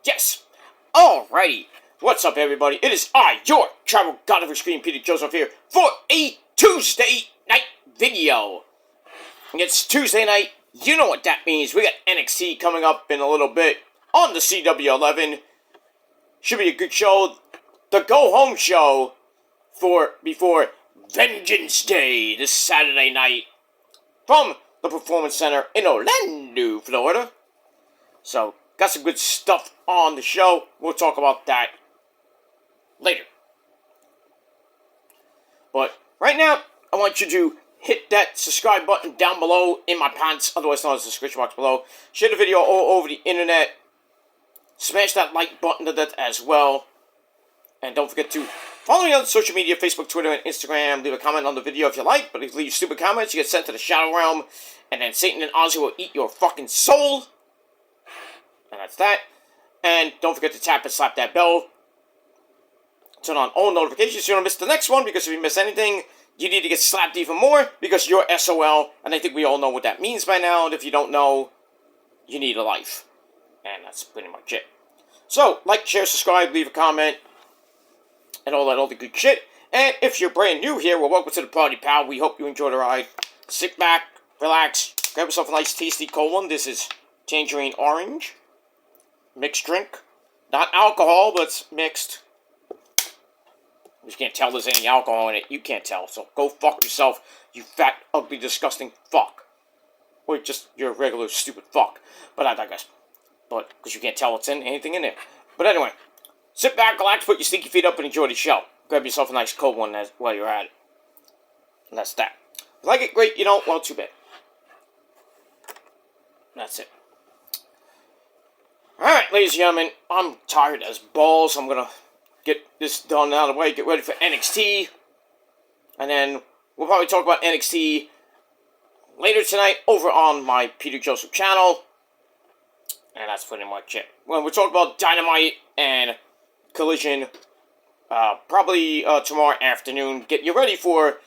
Yes! Alrighty. What's up, everybody? It is I, your travel god of your screen, Peter Joseph, here for a Tuesday night video. It's Tuesday night. You know what that means. We got NXT coming up in a little bit on the CW11. Should be a good show. The go-home show before Vengeance Day this Saturday night from the Performance Center in Orlando, Florida. So, got some good stuff on the show. We'll talk about that later. But right now, I want you to hit that subscribe button down below in my pants, otherwise known as the description box below. Share the video all over the internet. Smash that like button to that as well. And don't forget to follow me on social media, Facebook, Twitter, and Instagram. Leave a comment on the video if you like, but if you leave stupid comments, you get sent to the Shadow Realm, and then Satan and Ozzy will eat your fucking soul. And that's that. And don't forget to tap and slap that bell. Turn on all notifications so you don't miss the next one, because if you miss anything, you need to get slapped even more, because you're SOL, and I think we all know what that means by now, and if you don't know, you need a life. And that's pretty much it. So, like, share, subscribe, leave a comment, and all the good shit. And if you're brand new here, well, welcome to the party, pal. We hope you enjoy the ride. Sit back, relax, grab yourself a nice tasty cold one. This is tangerine orange. Mixed drink. Not alcohol, but it's mixed. You can't tell there's any alcohol in it. You can't tell, so go fuck yourself, you fat, ugly, disgusting fuck. Or just, you're a regular stupid fuck. But I digress. But, because you can't tell what's in anything in there. But anyway, sit back, relax, put your stinky feet up, and enjoy the show. Grab yourself a nice cold one while you're at it. And that's that. If you like it, great. You don't, well, too bad. That's it. Alright, ladies and gentlemen, I'm tired as balls. I'm gonna get this done out of the way, get ready for NXT. And then we'll probably talk about NXT later tonight over on my Peter Joseph channel. And that's pretty much it. When we talk about Dynamite and Collision, probably tomorrow afternoon. Get you ready for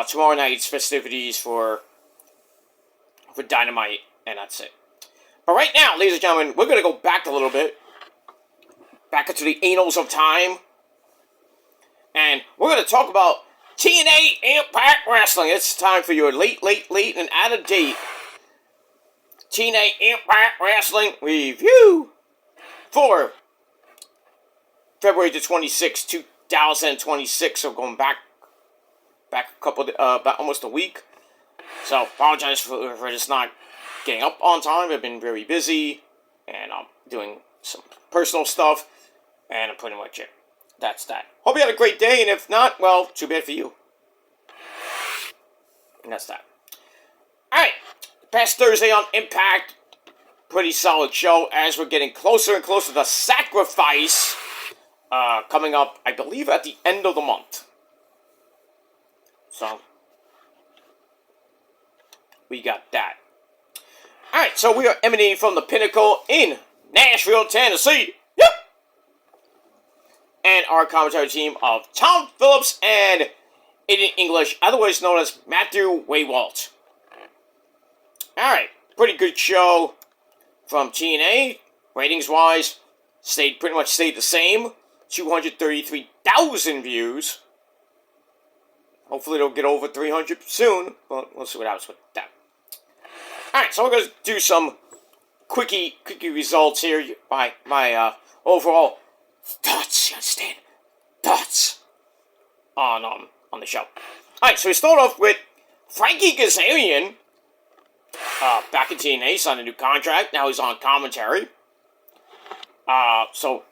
tomorrow night's festivities for Dynamite, and that's it. But right now, ladies and gentlemen, we're going to go back a little bit. Back into the annals of time. And we're going to talk about TNA Impact Wrestling. It's time for your late, and out of date TNA Impact Wrestling review for February the 26th, 2026. So going back a couple, about almost a week. So apologize for just not getting up on time. I've been very busy, and I'm doing some personal stuff, and I'm pretty much it. That's that. Hope you had a great day, and if not, well, too bad for you. And that's that. Alright, past Thursday on Impact, pretty solid show as we're getting closer and closer to Sacrifice, coming up, I believe, at the end of the month. So, we got that. Alright, so we are emanating from the Pinnacle in Nashville, Tennessee. Yep! And our commentary team of Tom Phillips and Aiden English, otherwise known as Matthew Waywalt. Alright, pretty good show from TNA. Ratings-wise, pretty much stayed the same. 233,000 views. Hopefully they'll get over 300 soon, but we'll see what happens with that. Alright, so we're going to do some quickie results here. My overall thoughts, you understand? Thoughts on the show. Alright, so we start off with Frankie Kazarian. Back in TNA, signed a new contract. Now he's on commentary. So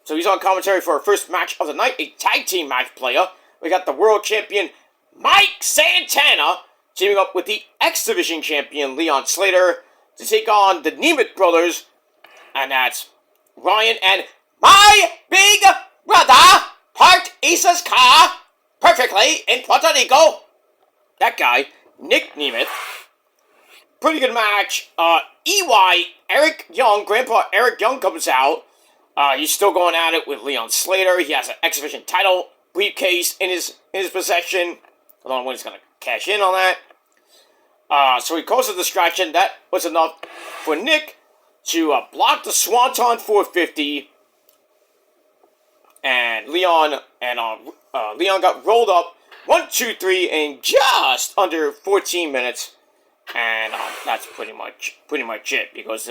he's on commentary for our first match of the night, a tag team match player. We got the world champion Mike Santana teaming up with the X Division champion Leon Slater to take on the Nemeth brothers, and that's Ryan and my big brother parked Isa's car perfectly in Puerto Rico. That guy, Nick Nemeth. Pretty good match. Eric Young, Grandpa Eric Young comes out. He's still going at it with Leon Slater. He has an X Division title briefcase in his possession. I don't know when he's going to cash in on that. So he caused a distraction. That was enough for Nick to block the Swanton 450, and Leon got rolled up 1, 2, 3 in just under 14 minutes, and that's pretty much it because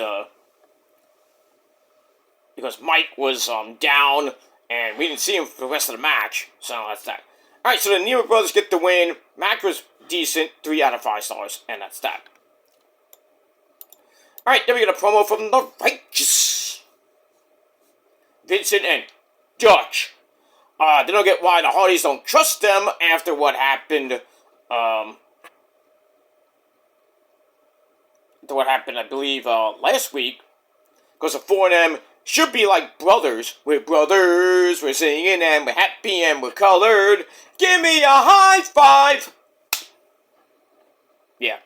Mike was down and we didn't see him for the rest of the match, so that's that. All right, so the Nero brothers get the win. Match was decent, 3 out of 5 stars, and that's that. All right, then we get a promo from the Righteous, Vincent and Dutch. They don't get why the Hardys don't trust them after what happened. I believe, last week. Because the 4 of them should be like brothers. We're brothers, we're singing, and we're happy, and we're colored. Give me a high five! Yeah.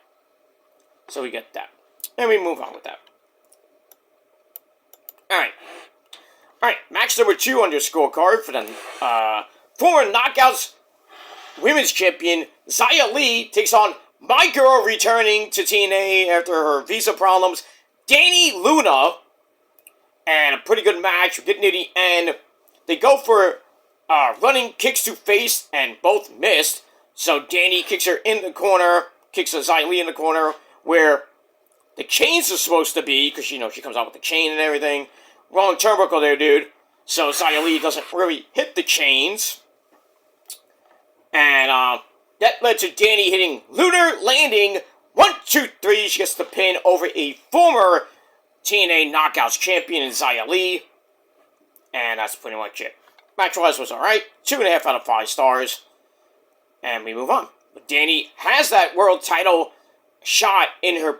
So we get that. And we move on with that. Alright, match number 2 on your scorecard for the former Knockouts Women's Champion, Xia Li, takes on my girl returning to TNA after her visa problems, Dani Luna. And a pretty good match. We're getting near the end. They go for running kicks to face, and both missed. So Dani kicks her in the corner, kicks Xia Li in the corner, where the chains are supposed to be, because, she comes out with the chain and everything. Wrong turnbuckle there, dude. So Xia Li doesn't really hit the chains. And that led to Dani hitting Lunar Landing. 1, 2, 3. She gets the pin over a former TNA Knockouts champion in Xia Li. And that's pretty much it. Match-wise was alright. 2.5 out of 5 stars. And we move on. But Dani has that world title shot in her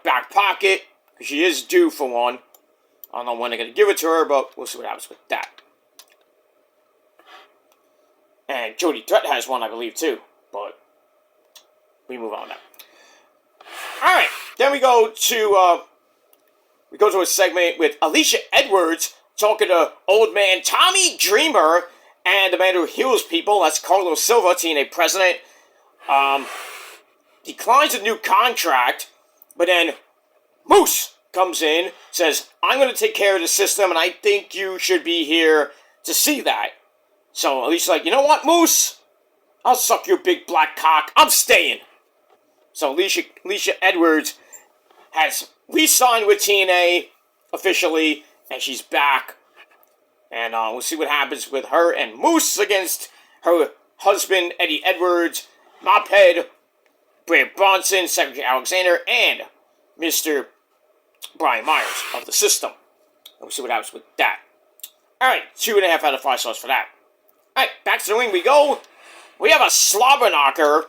back pocket. Because she is due for one. I don't know when they're going to give it to her, but we'll see what happens with that. And Jody Threat has one, I believe, too. But we move on now. Alright, then we go to a segment with Alicia Edwards talking to old man Tommy Dreamer and the man who heals people. That's Carlos Silva, TNA president. Declines a new contract, but then Moose comes in, says, I'm going to take care of the system, and I think you should be here to see that. So Alicia's like, you know what, Moose? I'll suck your big black cock. I'm staying. So Alicia Edwards has re-signed with TNA officially, and she's back. And we'll see what happens with her and Moose against her husband, Eddie Edwards, Mophead, Brad Bronson, Secretary Alexander, and Mr. Brian Myers of the system. And we'll see what happens with that. Alright, 2.5 out of 5 stars for that. Alright, back to the ring we go. We have a slobber knocker.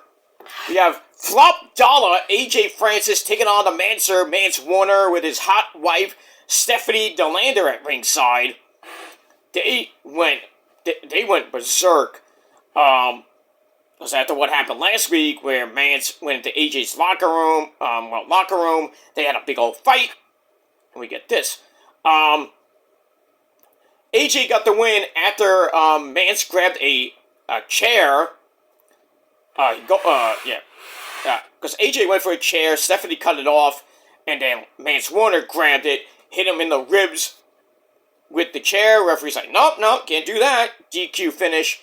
We have Flop Dollar, AJ Francis, taking on the Mancer, Mance Warner, with his hot wife, Stephanie DeLander at ringside. They went berserk. Was after what happened last week, where Mance went into AJ's locker room. They had a big old fight. And we get this. AJ got the win after Mance grabbed a chair. Because AJ went for a chair, Stephanie cut it off, and then Mance Warner grabbed it, hit him in the ribs with the chair. Referee's like, nope, can't do that. DQ finish.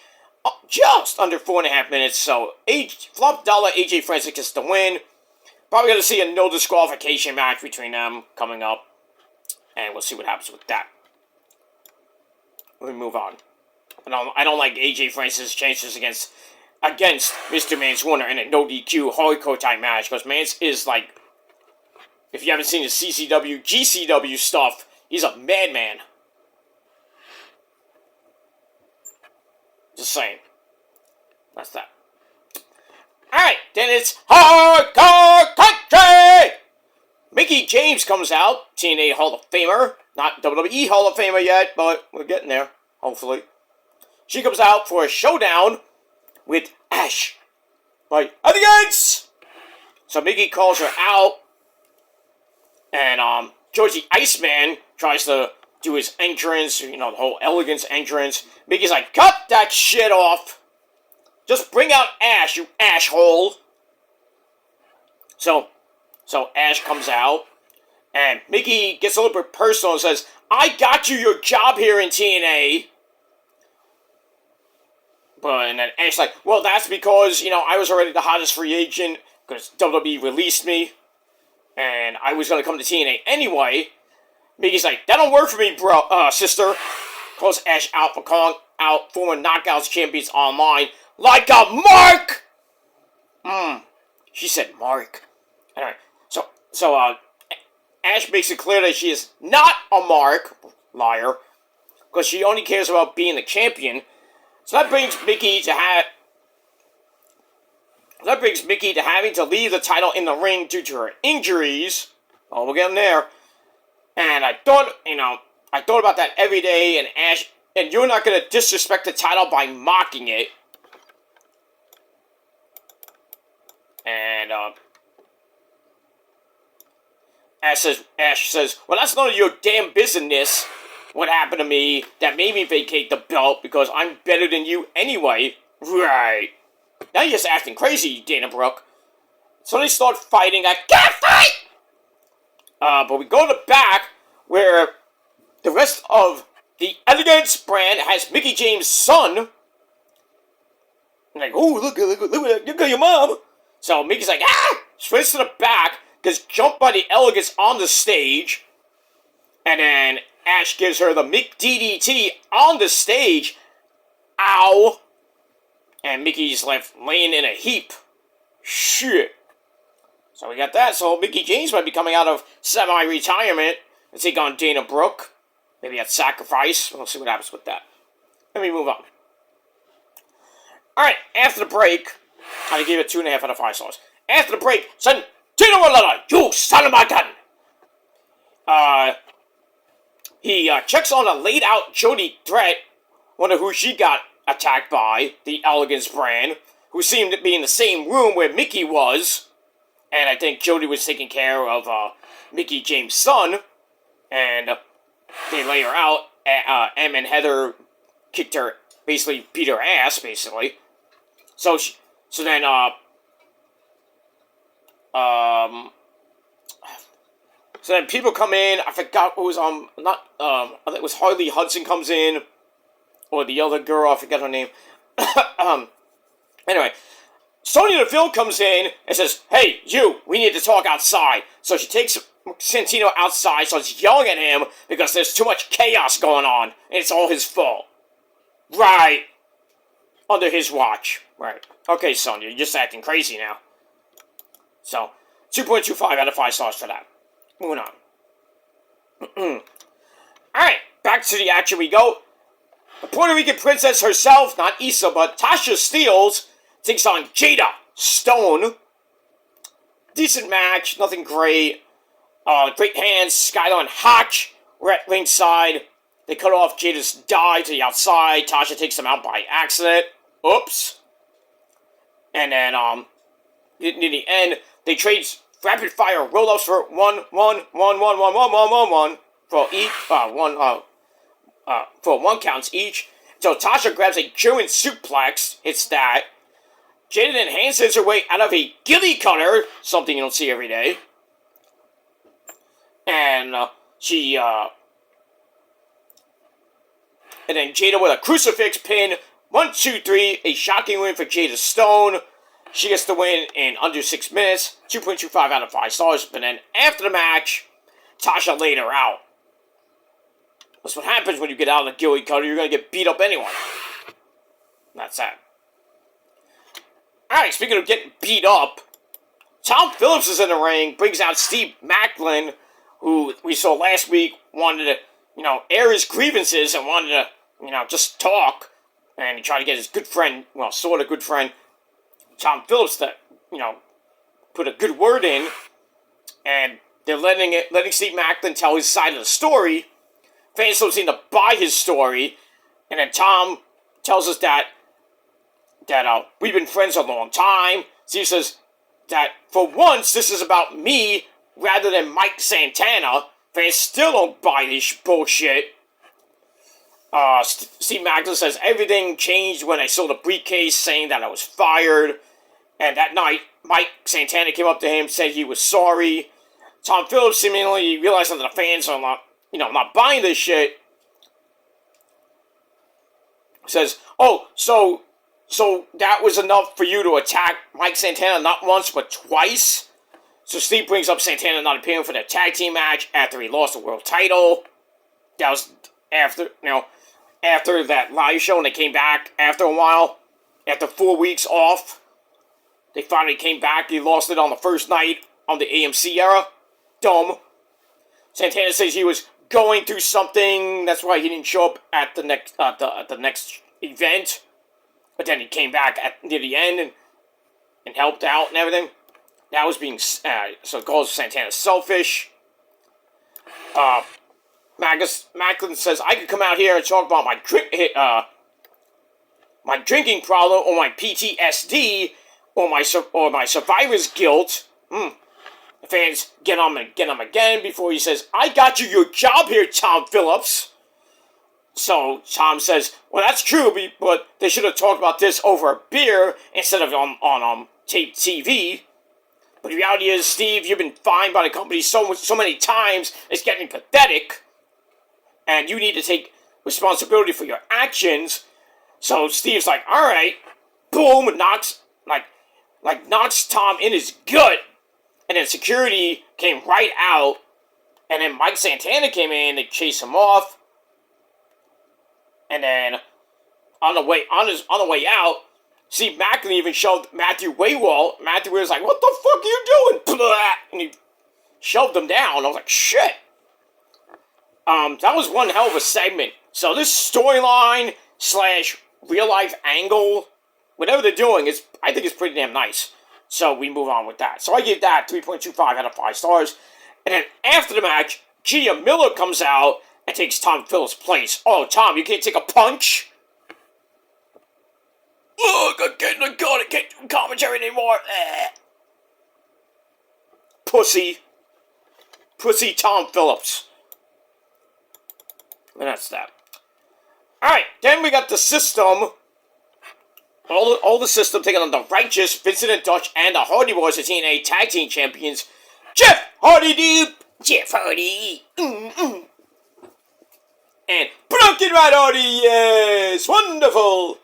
Just under 4.5 minutes, so Flop Dollar, AJ Francis gets the win. Probably going to see a no disqualification match between them coming up, and we'll see what happens with that. We move on. I don't like AJ Francis' chances against Mr. Mance Warner in a no DQ hardcore type match, because Mance is like, if you haven't seen his CCW, GCW stuff, he's a madman. Just saying. That's that. Alright, then it's Hardcore Country! Mickie James comes out, TNA Hall of Famer. Not WWE Hall of Famer yet, but we're getting there, hopefully. She comes out for a showdown with Ash. Right, at the gates! So Mickie calls her out, and George the Iceman tries to do his entrance, the whole elegance entrance. Mickey's like, cut that shit off. Just bring out Ash, you asshole. So Ash comes out, And Mickey gets a little bit personal and says, I got you your job here in TNA. But, and then Ash's like, well, that's because, I was already the hottest free agent because WWE released me. And I was going to come to TNA anyway. Mickey's like, that don't work for me, sister. Calls Ash out for calling out former Knockouts champions online like a mark! She said mark. Anyway, so Ash makes it clear that she is not a mark, liar, because she only cares about being the champion. So that brings Mickey to having to leave the title in the ring due to her injuries. Oh, we'll get them there. And I thought about that every day, and Ash, and you're not going to disrespect the title by mocking it. And, Ash says, well, that's none of your damn business what happened to me that made me vacate the belt because I'm better than you anyway. Right. Now you're just acting crazy, Dana Brooke. So they start fighting. I can't fight! But we go to the back where the rest of the Elegance brand has Mickie James' son. I'm like, oh, look at your mom. So Mickey's like, sprints to the back, gets jumped by the Elegance on the stage, and then Ash gives her the Mick DDT on the stage. Ow. And Mickey's left laying in a heap. Shit. So we got that. So Mickie James might be coming out of semi-retirement and take on Dana Brooke. Maybe at Sacrifice. We'll see what happens with that. Let me move on. Alright, after the break, I gave it 2.5 out of 5 stars. After the break, son, Tino Walala, you son of my gun! He checks on a laid-out Jody Threat. Wonder who she got attacked by, the Elegance brand, who seemed to be in the same room where Mickey was. And I think Jody was taking care of Mickie James' son. And they lay her out. Em and Heather kicked her, basically beat her ass, basically. So then people come in. I forgot who was I think it was Harley Hudson comes in, or the other girl. I forget her name. Anyway, Sonya Deville comes in and says, "Hey, you, we need to talk outside." So she takes Santino outside, starts yelling at him because there's too much chaos going on, and it's all his fault. Right. Under his watch. Right. Okay, Sonya, you're just acting crazy now. So, 2.25 out of 5 stars for that. Moving on. Alright, back to the action we go. The Puerto Rican princess herself, not Issa, but Tasha Steelz, takes on Jada Stone. Decent match, nothing great. Great hands, Skylar and Hotch were at ringside. They cut off Jada's dive to the outside. Tasha takes them out by accident. Oops. And then, near the end, they trade rapid fire roll-ups for one for 1 counts each. So Tasha grabs a German suplex, hits that. Jada then hands her way out of a ghillie cutter, something you don't see every day. And and then Jada with a crucifix pin. 1, 2, 3, a shocking win for Jada Stone. She gets the win in under 6 minutes. 2.25 out of 5 stars. But then after the match, Tasha laid her out. That's what happens when you get out of the ghillie cutter. You're going to get beat up anyway. That's that. Alright, speaking of getting beat up, Tom Phillips is in the ring. Brings out Steve Macklin, who we saw last week wanted to, air his grievances and wanted to, just talk. And he tried to get his good friend, well, sort of good friend, Tom Phillips to, put a good word in. And they're letting Steve Macklin tell his side of the story. Fans don't seem to buy his story. And then Tom tells us that we've been friends a long time. Steve says that for once, this is about me rather than Mike Santana. Fans still don't buy this bullshit. Steve Macklin says everything changed when I saw the briefcase saying that I was fired. And that night, Mike Santana came up to him, said he was sorry. Tom Phillips seemingly realizing that the fans are not buying this shit. Says, "Oh, so that was enough for you to attack Mike Santana not once but twice." So Steve brings up Santana not appearing for their tag team match after he lost the world title. That was after that live show, and they came back after a while. After 4 weeks off, they finally came back. He lost it on the first night on the AMC era. Dumb. Santana says he was going through something. That's why he didn't show up at the next the next event. But then he came back near the end and helped out and everything. That was being so calls Santana selfish. Macklin says I could come out here and talk about my drinking problem or my PTSD or my survivor's guilt. The fans get on him again before he says, "I got you your job here, Tom Phillips." So Tom says, "Well, that's true, but they should have talked about this over a beer instead of on tape TV." But the reality is, Steve, you've been fined by the company so many times, it's getting pathetic. And you need to take responsibility for your actions. So Steve's like, all right, boom, and knocks Tom in his gut. And then security came right out. And then Mike Santana came in to chase him off. And then on the way out, Steve Macklin even shoved Matthew Waywall. Matthew was like, "What the fuck are you doing?" Blah! And he shoved him down. I was like, shit. That was one hell of a segment. So this storyline / real life angle, whatever they're doing, I think it's pretty damn nice. So we move on with that. So I give that 3.25 out of 5 stars. And then after the match, Gia Miller comes out and takes Tom Phillips' place. "Oh, Tom, you can't take a punch?" "Look, I can't do commentary anymore." Pussy Tom Phillips. And that's that. Alright, then we got the System. All the System taking on the Righteous, Vincent and Dutch, and the Hardy Boys, the TNA Tag Team Champions. Jeff Hardy, dude! Jeff Hardy! And Broken Rat Hardy, yes! Wonderful!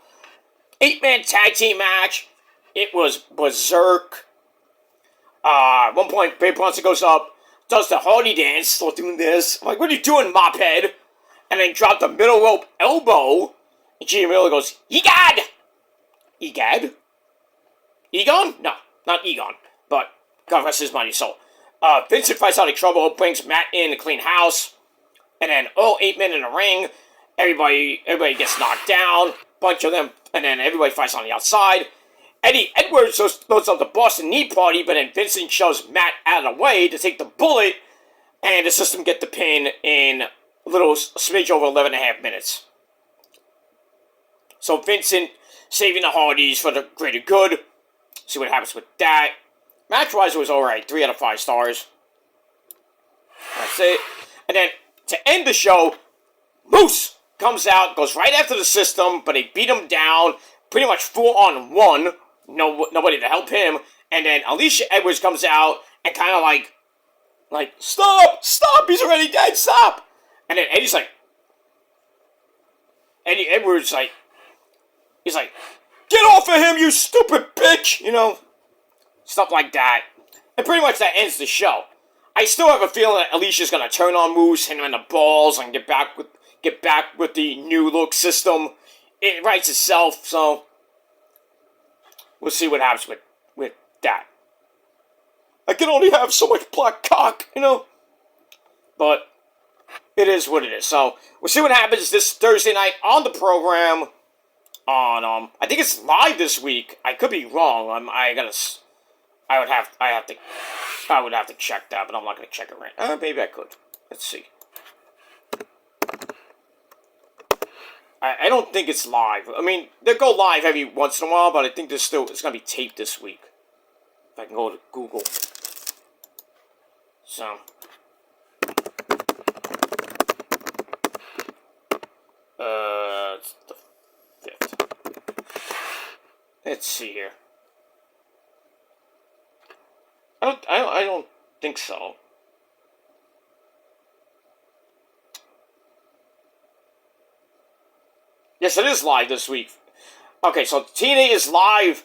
8-man tag team match. It was berserk. At one point, Babe Bronson goes up, does the Hardy dance, still doing this. I'm like, "What are you doing, mophead?" And then dropped the middle rope elbow. And Gia Miller goes, "Egad!" Egad? Egon? No, not Egon. But God rest his mighty soul. Vincent fights out of trouble, brings Matt in to clean house. And then all 8 men in the ring. Everybody gets knocked down. Bunch of them. And then everybody fights on the outside. Eddie Edwards goes up the Boston Knee Party, but then Vincent shoves Matt out of the way to take the bullet. And the System get the pin in a smidge over 11.5 minutes. So Vincent saving the Hardys for the greater good. See what happens with that. Match-wise, it was alright. 3 out of 5 stars. That's it. And then, to end the show, Moose comes out, goes right after the System, but they beat him down, pretty much 4-on-1. Nobody to help him. And then Alicia Edwards comes out and kind of like, stop, he's already dead, stop. And then Eddie Edwards, he's like, "Get off of him, you stupid bitch!" Stuff like that. And pretty much that ends the show. I still have a feeling that Alicia's gonna turn on Moose, hit him in the balls, and get back with the new look System. It writes itself, so we'll see what happens with that. I can only have so much black cock, But it is what it is. So we'll see what happens this Thursday night on the program. I think it's live this week. I could be wrong. I would have to check that, but I'm not gonna check it right now. Maybe I could. Let's see. I don't think it's live. I mean, they go live every once in a while, but I think it's gonna be taped this week. If I can go to Google. So. It's the 5th. Let's see here. I don't think so. Yes, it is live this week. Okay, so TNA is live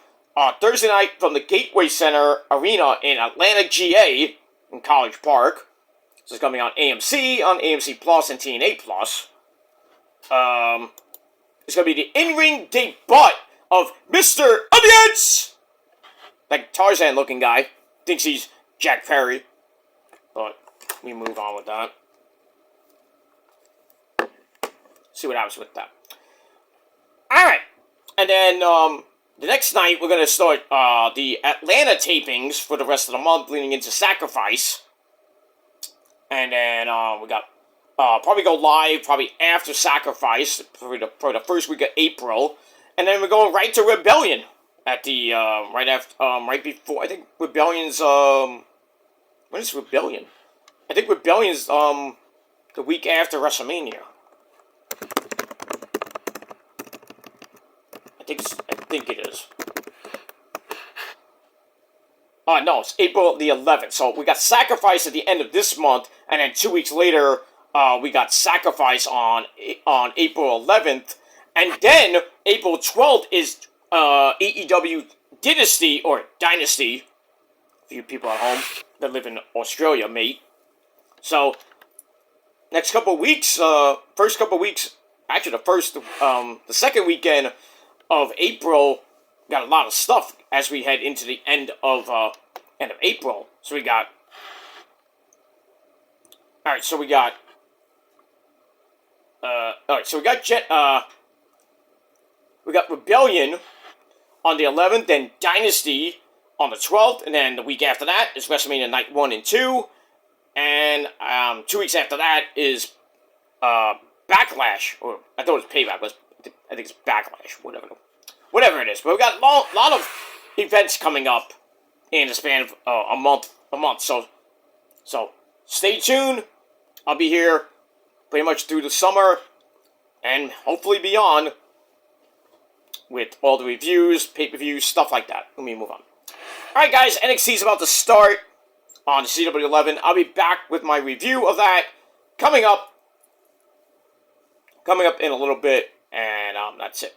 Thursday night from the Gateway Center Arena in Atlanta, GA, in College Park. This is going to be on AMC Plus, and TNA Plus. It's going to be the in-ring debut of Mr. Onions! Like Tarzan-looking guy. Thinks he's Jack Perry. But we move on with that. See what happens with that. Alright. And then, the next night, we're going to start, the Atlanta tapings for the rest of the month, leading into Sacrifice. And then, we got, probably go live, probably after Sacrifice, for the first week of April. And then we're going right to Rebellion at the, right before, I think Rebellion's, when is Rebellion? I think Rebellion's, the week after WrestleMania. I think it is. No, it's April the 11th. So we got Sacrifice at the end of this month, and then 2 weeks later, we got Sacrifice on April 11th, and then April 12th is AEW Dynasty, or Dynasty, for you people at home that live in Australia, mate. So, next couple of weeks, first couple of weeks, actually the second weekend of April, got a lot of stuff as we head into the end of April. So we got, we got Rebellion on the 11th, then Dynasty on the 12th, and then the week after that is WrestleMania Night 1 and 2, and 2 weeks after that is Backlash, or I thought it was Payback, but I think it's Backlash, whatever it is. But we've got a lot of events coming up in the span of a month. So stay tuned. I'll be here pretty much through the summer and hopefully beyond with all the reviews, pay-per-views, stuff like that. Let me move on. Alright guys, NXT is about to start on CW11. I'll be back with my review of that coming up in a little bit, and that's it.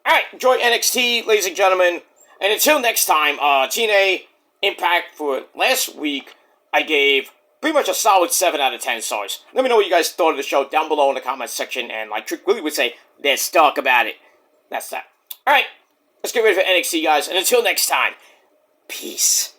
Alright, enjoy NXT, ladies and gentlemen, and until next time, TNA Impact for last week, I gave pretty much a solid 7 out of 10 stars. Let me know what you guys thought of the show down below in the comment section, and like Trick Willie would say, let's talk about it. That's that. Alright, let's get ready for NXT, guys, and until next time, peace.